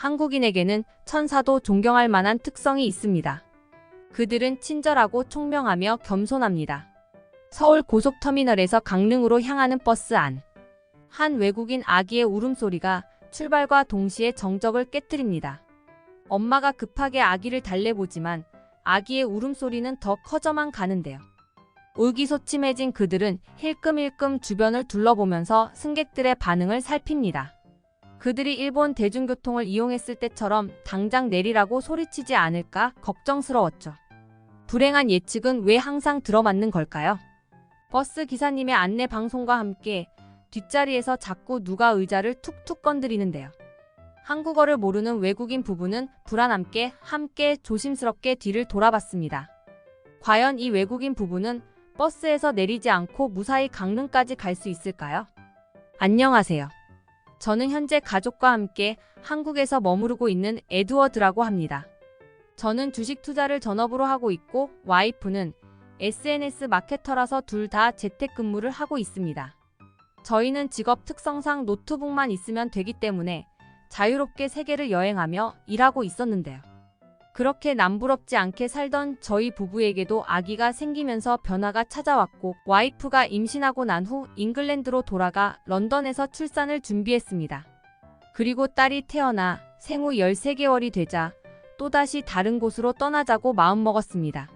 한국인에게는 천사도 존경할 만한 특성이 있습니다. 그들은 친절하고 총명하며 겸손합니다. 서울 고속터미널에서 강릉으로 향하는 버스 안. 한 외국인 아기의 울음소리가 출발과 동시에 정적을 깨뜨립니다. 엄마가 급하게 아기를 달래보지만 아기의 울음소리는 더 커져만 가는데요. 의기소침해진 그들은 힐끔힐끔 주변을 둘러보면서 승객들의 반응을 살핍니다. 그들이 일본 대중교통을 이용했을 때처럼 당장 내리라고 소리치지 않을까 걱정스러웠죠. 불행한 예측은 왜 항상 들어맞는 걸까요? 버스 기사님의 안내 방송과 함께 뒷자리에서 자꾸 누가 의자를 툭툭 건드리는데요. 한국어를 모르는 외국인 부부는 불안함께 함께 조심스럽게 뒤를 돌아봤습니다. 과연 이 외국인 부부는 버스에서 내리지 않고 무사히 강릉까지 갈 수 있을까요? 안녕하세요. 저는 현재 가족과 함께 한국에서 머무르고 있는 에드워드라고 합니다. 저는 주식 투자를 전업으로 하고 있고 와이프는 SNS 마케터라서 둘 다 재택근무를 하고 있습니다. 저희는 직업 특성상 노트북만 있으면 되기 때문에 자유롭게 세계를 여행하며 일하고 있었는데요. 그렇게 남부럽지 않게 살던 저희 부부에게도 아기가 생기면서 변화가 찾아왔고 와이프가 임신하고 난 후 잉글랜드로 돌아가 런던에서 출산을 준비했습니다. 그리고 딸이 태어나 생후 13개월이 되자 또다시 다른 곳으로 떠나자고 마음먹었습니다.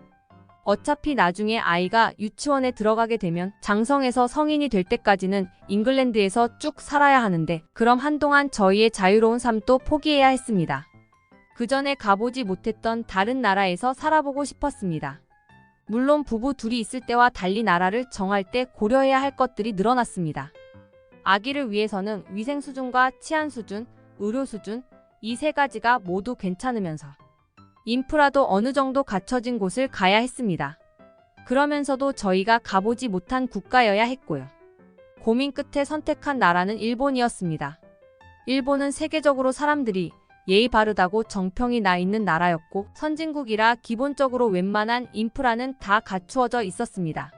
어차피 나중에 아이가 유치원에 들어가게 되면 장성해서 성인이 될 때까지는 잉글랜드에서 쭉 살아야 하는데 그럼 한동안 저희의 자유로운 삶도 포기해야 했습니다. 그 전에 가보지 못했던 다른 나라에서 살아보고 싶었습니다. 물론 부부 둘이 있을 때와 달리 나라를 정할 때 고려해야 할 것들이 늘어났습니다. 아기를 위해서는 위생 수준과 치안 수준, 의료 수준, 이 세 가지가 모두 괜찮으면서 인프라도 어느 정도 갖춰진 곳을 가야 했습니다. 그러면서도 저희가 가보지 못한 국가여야 했고요. 고민 끝에 선택한 나라는 일본이었습니다. 일본은 세계적으로 사람들이 예의 바르다고 정평이 나 있는 나라였고 선진국이라 기본적으로 웬만한 인프라는 다 갖추어져 있었습니다.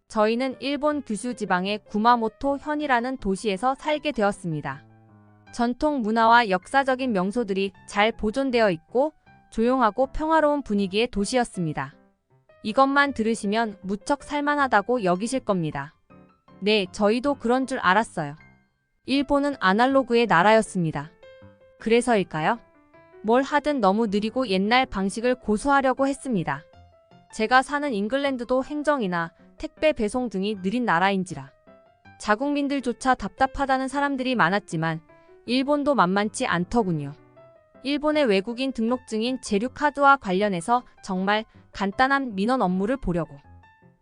저희는 일본 규슈 지방의 구마모토 현이라는 도시에서 살게 되었습니다. 전통 문화와 역사적인 명소들이 잘 보존되어 있고 조용하고 평화로운 분위기의 도시였습니다. 이것만 들으시면 무척 살만하다고 여기실 겁니다. 네, 저희도 그런 줄 알았어요. 일본은 아날로그의 나라였습니다. 그래서일까요? 뭘 하든 너무 느리고 옛날 방식을 고수하려고 했습니다. 제가 사는 잉글랜드도 행정이나 택배 배송 등이 느린 나라인지라 자국민들조차 답답하다는 사람들이 많았지만 일본도 만만치 않더군요. 일본의 외국인 등록증인 재료카드와 관련해서 정말 간단한 민원 업무를 보려고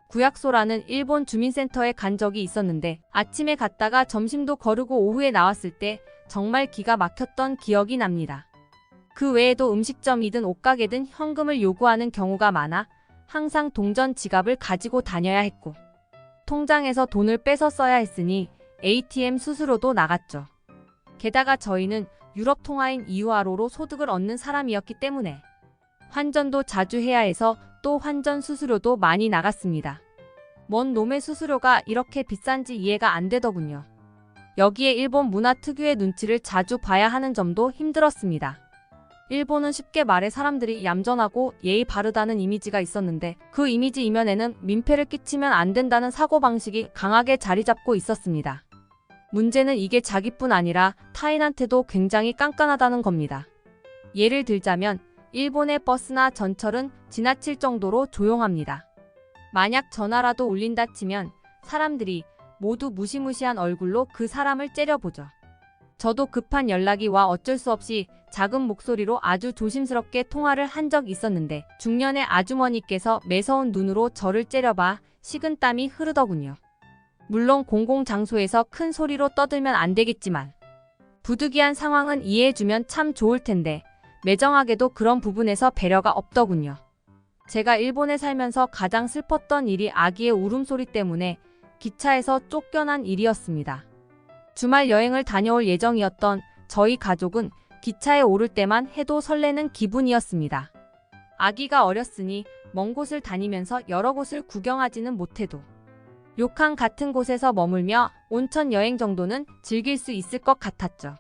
구약소라는 일본 주민센터에 간 적이 있었는데 아침에 갔다가 점심도 거르고 오후에 나왔을 때 정말 기가 막혔던 기억이 납니다. 그 외에도 음식점이든 옷가게든 현금을 요구하는 경우가 많아 항상 동전 지갑을 가지고 다녀야 했고 통장에서 돈을 빼서 써야 했으니 ATM 수수료도 나갔죠. 게다가 저희는 유럽 통화인 EUR로 소득을 얻는 사람이었기 때문에 환전도 자주 해야 해서 또 환전 수수료도 많이 나갔습니다. 뭔 놈의 수수료가 이렇게 비싼지 이해가 안 되더군요. 여기에 일본 문화 특유의 눈치를 자주 봐야 하는 점도 힘들었습니다. 일본은 쉽게 말해 사람들이 얌전하고 예의 바르다는 이미지가 있었는데 그 이미지 이면에는 민폐를 끼치면 안 된다는 사고방식이 강하게 자리 잡고 있었습니다. 문제는 이게 자기뿐 아니라 타인한테도 굉장히 깐깐하다는 겁니다. 예를 들자면 일본의 버스나 전철은 지나칠 정도로 조용합니다. 만약 전화라도 울린다 치면 사람들이 모두 무시무시한 얼굴로 그 사람을 째려보죠. 저도 급한 연락이 와 어쩔 수 없이 작은 목소리로 아주 조심스럽게 통화를 한 적 있었는데 중년의 아주머니께서 매서운 눈으로 저를 째려봐 식은땀이 흐르더군요. 물론 공공장소에서 큰 소리로 떠들면 안 되겠지만 부득이한 상황은 이해해주면 참 좋을 텐데 매정하게도 그런 부분에서 배려가 없더군요. 제가 일본에 살면서 가장 슬펐던 일이 아기의 울음소리 때문에 기차에서 쫓겨난 일이었습니다. 주말 여행을 다녀올 예정이었던 저희 가족은 기차에 오를 때만 해도 설레는 기분이었습니다. 아기가 어렸으니 먼 곳을 다니면서 여러 곳을 구경하지는 못해도 료칸 같은 곳에서 머물며 온천 여행 정도는 즐길 수 있을 것 같았죠.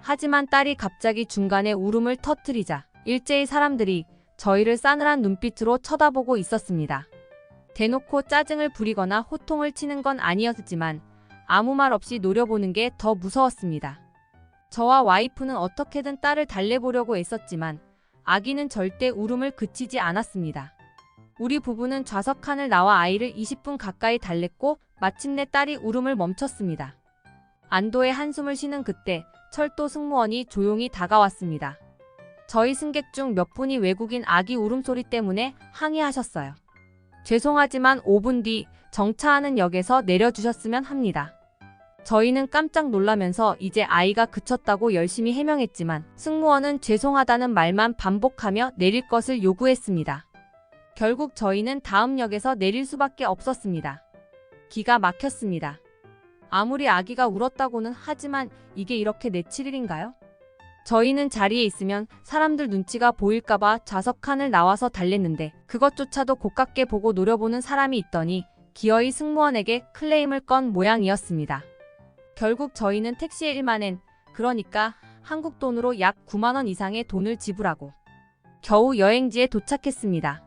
하지만 딸이 갑자기 중간에 울음을 터뜨리자 일제히 사람들이 저희를 싸늘한 눈빛으로 쳐다보고 있었습니다. 대놓고 짜증을 부리거나 호통을 치는 건 아니었지만 아무 말 없이 노려보는 게 더 무서웠습니다. 저와 와이프는 어떻게든 딸을 달래보려고 애썼지만 아기는 절대 울음을 그치지 않았습니다. 우리 부부는 좌석칸을 나와 아이를 20분 가까이 달랬고 마침내 딸이 울음을 멈췄습니다. 안도의 한숨을 쉬는 그때 철도 승무원이 조용히 다가왔습니다. 저희 승객 중 몇 분이 외국인 아기 울음소리 때문에 항의하셨어요. 죄송하지만 5분 뒤 정차하는 역에서 내려주셨으면 합니다. 저희는 깜짝 놀라면서 이제 아이가 그쳤다고 열심히 해명했지만 승무원은 죄송하다는 말만 반복하며 내릴 것을 요구했습니다. 결국 저희는 다음 역에서 내릴 수밖에 없었습니다. 기가 막혔습니다. 아무리 아기가 울었다고는 하지만 이게 이렇게 내칠 일인가요? 저희는 자리에 있으면 사람들 눈치가 보일까봐 좌석칸을 나와서 달랬는데 그것조차도 고깝게 보고 노려보는 사람이 있더니 기어이 승무원에게 클레임을 건 모양이었습니다. 결국 저희는 택시에 1만엔, 그러니까 한국 돈으로 약 9만 원 이상의 돈을 지불하고 겨우 여행지에 도착했습니다.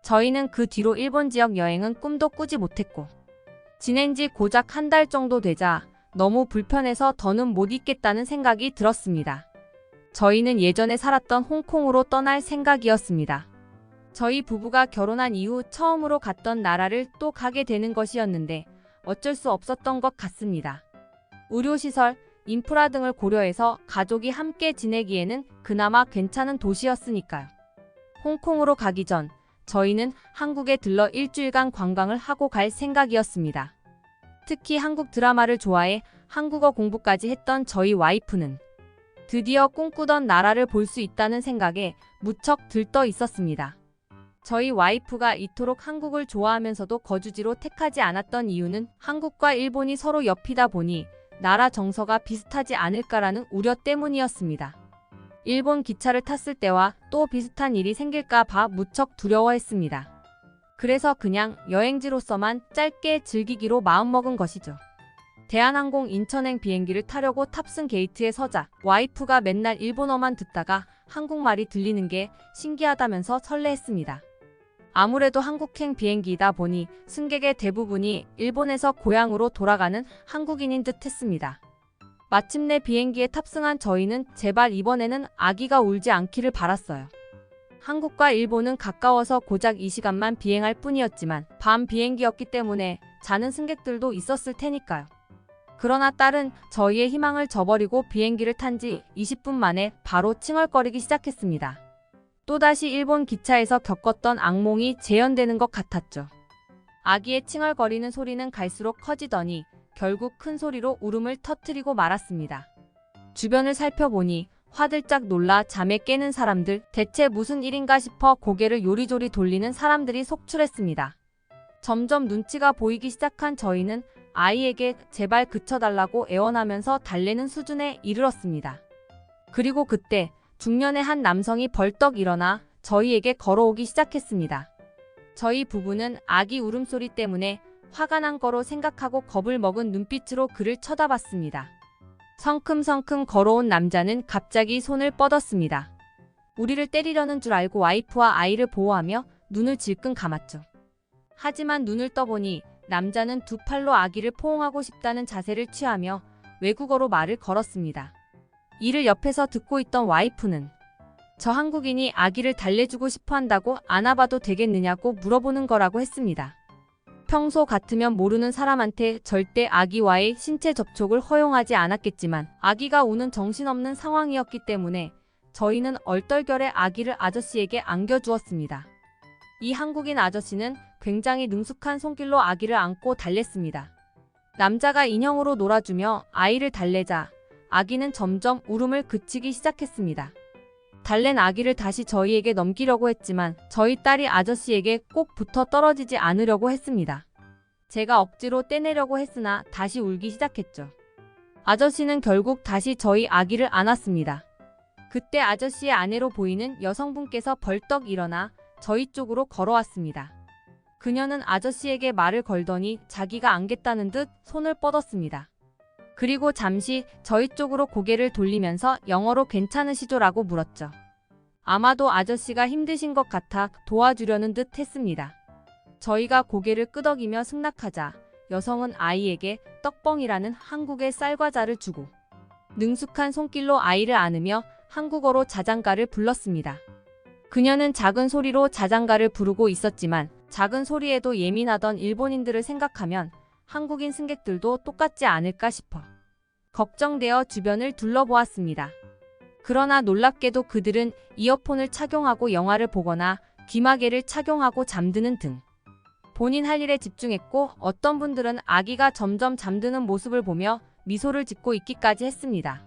저희는 그 뒤로 일본 지역 여행은 꿈도 꾸지 못했고 지낸 지 고작 한 달 정도 되자 너무 불편해서 더는 못 있겠다는 생각이 들었습니다. 저희는 예전에 살았던 홍콩으로 떠날 생각이었습니다. 저희 부부가 결혼한 이후 처음으로 갔던 나라를 또 가게 되는 것이었는데 어쩔 수 없었던 것 같습니다. 의료시설, 인프라 등을 고려해서 가족이 함께 지내기에는 그나마 괜찮은 도시였으니까요. 홍콩으로 가기 전 저희는 한국에 들러 일주일간 관광을 하고 갈 생각이었습니다. 특히 한국 드라마를 좋아해 한국어 공부까지 했던 저희 와이프는 드디어 꿈꾸던 나라를 볼 수 있다는 생각에 무척 들떠 있었습니다. 저희 와이프가 이토록 한국을 좋아하면서도 거주지로 택하지 않았던 이유는 한국과 일본이 서로 옆이다 보니 나라 정서가 비슷하지 않을까라는 우려 때문이었습니다. 일본 기차를 탔을 때와 또 비슷한 일이 생길까 봐 무척 두려워했습니다. 그래서 그냥 여행지로서만 짧게 즐기기로 마음먹은 것이죠. 대한항공 인천행 비행기를 타려고 탑승 게이트에 서자 와이프가 맨날 일본어만 듣다가 한국말이 들리는 게 신기하다면서 설레했습니다. 아무래도 한국행 비행기이다 보니 승객의 대부분이 일본에서 고향으로 돌아가는 한국인인 듯 했습니다. 마침내 비행기에 탑승한 저희는 제발 이번에는 아기가 울지 않기를 바랐어요. 한국과 일본은 가까워서 고작 2시간만 비행할 뿐이었지만 밤 비행기였기 때문에 자는 승객들도 있었을 테니까요. 그러나 딸은 저희의 희망을 저버리고 비행기를 탄 지 20분 만에 바로 칭얼거리기 시작했습니다. 또다시 일본 기차에서 겪었던 악몽이 재현되는 것 같았죠. 아기의 칭얼거리는 소리는 갈수록 커지더니 결국 큰 소리로 울음을 터뜨리고 말았습니다. 주변을 살펴보니 화들짝 놀라 잠에 깨는 사람들, 대체 무슨 일인가 싶어 고개를 요리조리 돌리는 사람들이 속출했습니다. 점점 눈치가 보이기 시작한 저희는 아이에게 제발 그쳐달라고 애원하면서 달래는 수준에 이르렀습니다. 그리고 그때 중년의 한 남성이 벌떡 일어나 저희에게 걸어오기 시작했습니다. 저희 부부는 아기 울음소리 때문에 화가 난 거로 생각하고 겁을 먹은 눈빛으로 그를 쳐다봤습니다. 성큼성큼 걸어온 남자는 갑자기 손을 뻗었습니다. 우리를 때리려는 줄 알고 와이프와 아이를 보호하며 눈을 질끈 감았죠. 하지만 눈을 떠보니 남자는 두 팔로 아기를 포옹하고 싶다는 자세를 취하며 외국어로 말을 걸었습니다. 이를 옆에서 듣고 있던 와이프는 저 한국인이 아기를 달래주고 싶어 한다고 안아봐도 되겠느냐고 물어보는 거라고 했습니다. 평소 같으면 모르는 사람한테 절대 아기와의 신체 접촉을 허용하지 않았겠지만 아기가 우는 정신없는 상황이었기 때문에 저희는 얼떨결에 아기를 아저씨에게 안겨주었습니다. 이 한국인 아저씨는 굉장히 능숙한 손길로 아기를 안고 달랬습니다. 남자가 인형으로 놀아주며 아이를 달래자 아기는 점점 울음을 그치기 시작했습니다. 달랜 아기를 다시 저희에게 넘기려고 했지만 저희 딸이 아저씨에게 꼭 붙어 떨어지지 않으려고 했습니다. 제가 억지로 떼내려고 했으나 다시 울기 시작했죠. 아저씨는 결국 다시 저희 아기를 안았습니다. 그때 아저씨의 아내로 보이는 여성분께서 벌떡 일어나 저희 쪽으로 걸어왔습니다. 그녀는 아저씨에게 말을 걸더니 자기가 안겠다는 듯 손을 뻗었습니다. 그리고 잠시 저희 쪽으로 고개를 돌리면서 영어로 괜찮으시죠라고 물었죠. 아마도 아저씨가 힘드신 것 같아 도와주려는 듯 했습니다. 저희가 고개를 끄덕이며 승낙하자 여성은 아이에게 떡뻥이라는 한국의 쌀과자를 주고 능숙한 손길로 아이를 안으며 한국어로 자장가를 불렀습니다. 그녀는 작은 소리로 자장가를 부르고 있었지만 작은 소리에도 예민하던 일본인들을 생각하면 한국인 승객들도 똑같지 않을까 싶어 걱정되어 주변을 둘러보았습니다. 그러나 놀랍게도 그들은 이어폰을 착용하고 영화를 보거나 귀마개를 착용하고 잠드는 등 본인 할 일에 집중했고 어떤 분들은 아기가 점점 잠드는 모습을 보며 미소를 짓고 있기까지 했습니다.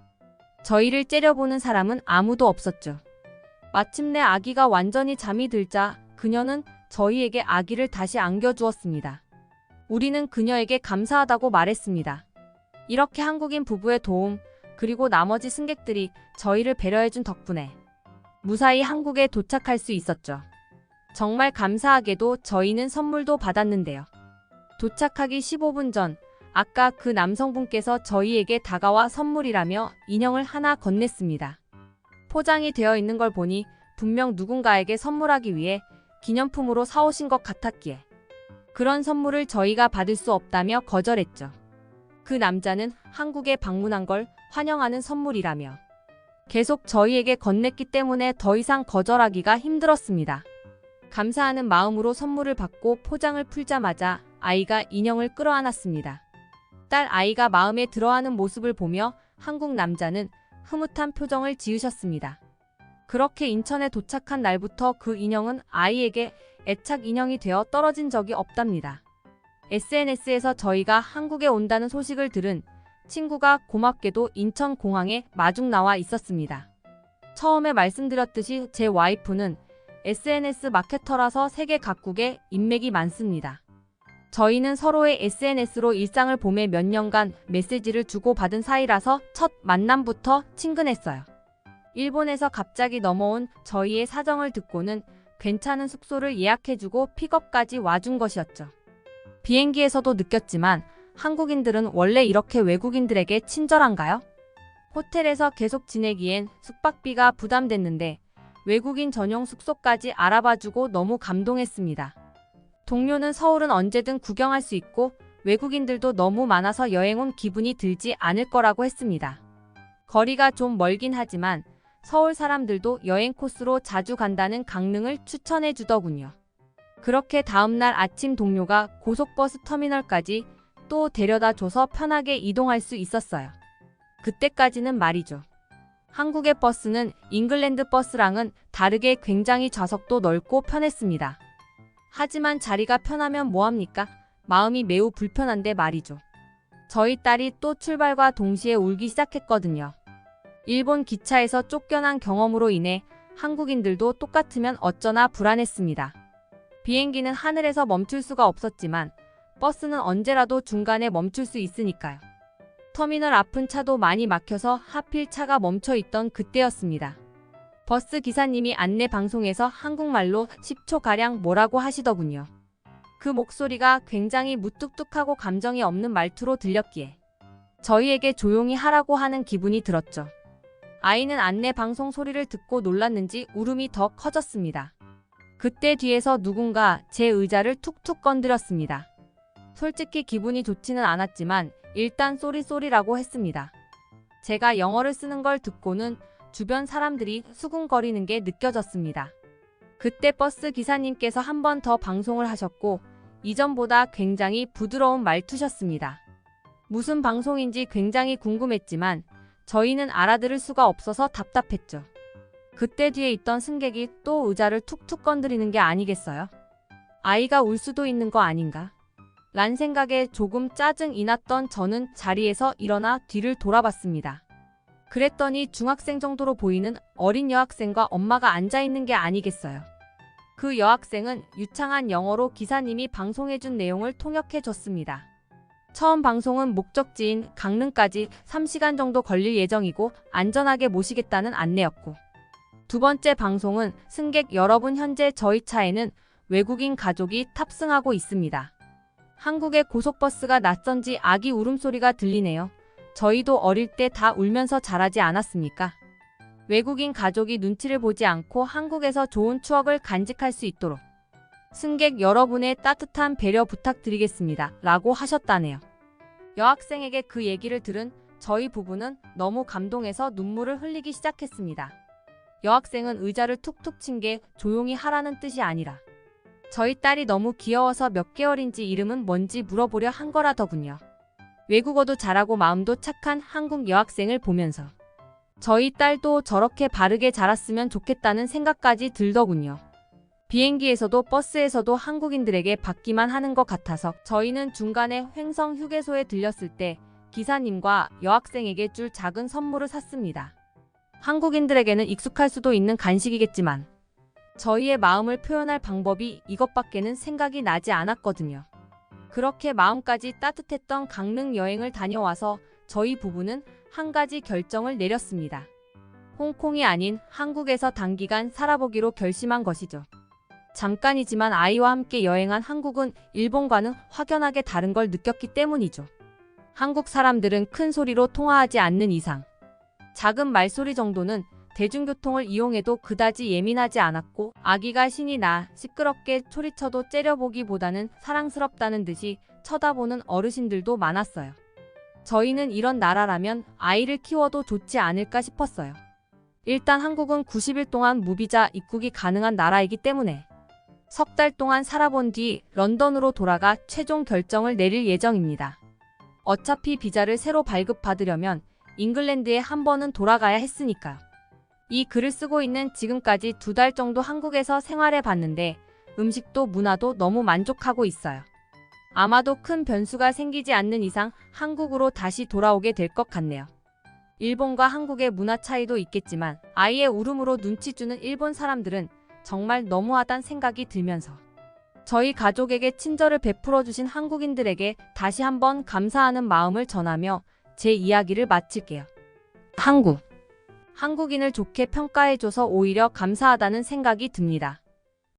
저희를 째려보는 사람은 아무도 없었죠. 마침내 아기가 완전히 잠이 들자 그녀는 저희에게 아기를 다시 안겨주었습니다. 우리는 그녀에게 감사하다고 말했습니다. 이렇게 한국인 부부의 도움, 그리고 나머지 승객들이 저희를 배려해준 덕분에 무사히 한국에 도착할 수 있었죠. 정말 감사하게도 저희는 선물도 받았는데요. 도착하기 15분 전, 아까 그 남성분께서 저희에게 다가와 선물이라며 인형을 하나 건넸습니다. 포장이 되어 있는 걸 보니 분명 누군가에게 선물하기 위해 기념품으로 사오신 것 같았기에 그런 선물을 저희가 받을 수 없다며 거절했죠. 그 남자는 한국에 방문한 걸 환영하는 선물이라며 계속 저희에게 건넸기 때문에 더 이상 거절하기가 힘들었습니다. 감사하는 마음으로 선물을 받고 포장을 풀자마자 아이가 인형을 끌어안았습니다. 딸 아이가 마음에 들어하는 모습을 보며 한국 남자는 흐뭇한 표정을 지으셨습니다. 그렇게 인천에 도착한 날부터 그 인형은 아이에게 애착 인형이 되어 떨어진 적이 없답니다. SNS에서 저희가 한국에 온다는 소식을 들은 친구가 고맙게도 인천공항에 마중 나와 있었습니다. 처음에 말씀드렸듯이 제 와이프는 SNS 마케터라서 세계 각국에 인맥이 많습니다. 저희는 서로의 SNS로 일상을 보며 몇 년간 메시지를 주고받은 사이라서 첫 만남부터 친근했어요. 일본에서 갑자기 넘어온 저희의 사정을 듣고는 괜찮은 숙소를 예약해주고 픽업까지 와준 것이었죠. 비행기에서도 느꼈지만 한국인들은 원래 이렇게 외국인들에게 친절한가요? 호텔에서 계속 지내기엔 숙박비가 부담됐는데 외국인 전용 숙소까지 알아봐주고 너무 감동했습니다. 동료는 서울은 언제든 구경할 수 있고 외국인들도 너무 많아서 여행 온 기분이 들지 않을 거라고 했습니다. 거리가 좀 멀긴 하지만 서울 사람들도 여행 코스로 자주 간다는 강릉을 추천해 주더군요. 그렇게 다음날 아침 동료가 고속버스 터미널까지 또 데려다 줘서 편하게 이동할 수 있었어요. 그때까지는 말이죠. 한국의 버스는 잉글랜드 버스랑은 다르게 굉장히 좌석도 넓고 편했습니다. 하지만 자리가 편하면 뭐합니까? 마음이 매우 불편한데 말이죠. 저희 딸이 또 출발과 동시에 울기 시작했거든요. 일본 기차에서 쫓겨난 경험으로 인해 한국인들도 똑같으면 어쩌나 불안했습니다. 비행기는 하늘에서 멈출 수가 없었지만 버스는 언제라도 중간에 멈출 수 있으니까요. 터미널 앞은 차도 많이 막혀서 하필 차가 멈춰 있던 그때였습니다. 버스 기사님이 안내 방송에서 한국말로 10초가량 뭐라고 하시더군요. 그 목소리가 굉장히 무뚝뚝하고 감정이 없는 말투로 들렸기에 저희에게 조용히 하라고 하는 기분이 들었죠. 아이는 안내 방송 소리를 듣고 놀랐는지 울음이 더 커졌습니다. 그때 뒤에서 누군가 제 의자를 툭툭 건드렸습니다. 솔직히 기분이 좋지는 않았지만 일단 쏘리라고 했습니다. 제가 영어를 쓰는 걸 듣고는 주변 사람들이 수군거리는 게 느껴졌습니다. 그때 버스 기사님께서 한 번 더 방송을 하셨고 이전보다 굉장히 부드러운 말투셨습니다. 무슨 방송인지 굉장히 궁금했지만 저희는 알아들을 수가 없어서 답답했죠. 그때 뒤에 있던 승객이 또 의자를 툭툭 건드리는 게 아니겠어요? 아이가 울 수도 있는 거 아닌가? 란 생각에 조금 짜증이 났던 저는 자리에서 일어나 뒤를 돌아봤습니다. 그랬더니 중학생 정도로 보이는 어린 여학생과 엄마가 앉아있는 게 아니겠어요. 그 여학생은 유창한 영어로 기사님이 방송해준 내용을 통역해줬습니다. 처음 방송은 목적지인 강릉까지 3시간 정도 걸릴 예정이고 안전하게 모시겠다는 안내였고, 두 번째 방송은 승객 여러분, 현재 저희 차에는 외국인 가족이 탑승하고 있습니다. 한국의 고속버스가 낯선지 아기 울음소리가 들리네요. 저희도 어릴 때 다 울면서 자라지 않았습니까? 외국인 가족이 눈치를 보지 않고 한국에서 좋은 추억을 간직할 수 있도록 승객 여러분의 따뜻한 배려 부탁드리겠습니다. 라고 하셨다네요. 여학생에게 그 얘기를 들은 저희 부부는 너무 감동해서 눈물을 흘리기 시작했습니다. 여학생은 의자를 툭툭 친 게 조용히 하라는 뜻이 아니라 저희 딸이 너무 귀여워서 몇 개월인지 이름은 뭔지 물어보려 한 거라더군요. 외국어도 잘하고 마음도 착한 한국 여학생을 보면서 저희 딸도 저렇게 바르게 자랐으면 좋겠다는 생각까지 들더군요. 비행기에서도 버스에서도 한국인들에게 받기만 하는 것 같아서 저희는 중간에 횡성 휴게소에 들렸을 때 기사님과 여학생에게 줄 작은 선물을 샀습니다. 한국인들에게는 익숙할 수도 있는 간식이겠지만 저희의 마음을 표현할 방법이 이것밖에는 생각이 나지 않았거든요. 그렇게 마음까지 따뜻했던 강릉 여행을 다녀와서 저희 부부는 한 가지 결정을 내렸습니다. 홍콩이 아닌 한국에서 단기간 살아보기로 결심한 것이죠. 잠깐이지만 아이와 함께 여행한 한국은 일본과는 확연하게 다른 걸 느꼈기 때문이죠. 한국 사람들은 큰 소리로 통화하지 않는 이상 작은 말소리 정도는 대중교통을 이용해도 그다지 예민하지 않았고 아기가 신이 나 시끄럽게 소리쳐도 째려보기보다는 사랑스럽다는 듯이 쳐다보는 어르신들도 많았어요. 저희는 이런 나라라면 아이를 키워도 좋지 않을까 싶었어요. 일단 한국은 90일 동안 무비자 입국이 가능한 나라이기 때문에 석 달 동안 살아본 뒤 런던으로 돌아가 최종 결정을 내릴 예정입니다. 어차피 비자를 새로 발급받으려면 잉글랜드에 한 번은 돌아가야 했으니까요. 이 글을 쓰고 있는 지금까지 2달 정도 한국에서 생활해 봤는데 음식도 문화도 너무 만족하고 있어요. 아마도 큰 변수가 생기지 않는 이상 한국으로 다시 돌아오게 될 것 같네요. 일본과 한국의 문화 차이도 있겠지만 아이의 울음으로 눈치 주는 일본 사람들은 정말 너무하단 생각이 들면서 저희 가족에게 친절을 베풀어 주신 한국인들에게 다시 한번 감사하는 마음을 전하며 제 이야기를 마칠게요. 한국인을 좋게 평가해줘서 오히려 감사하다는 생각이 듭니다.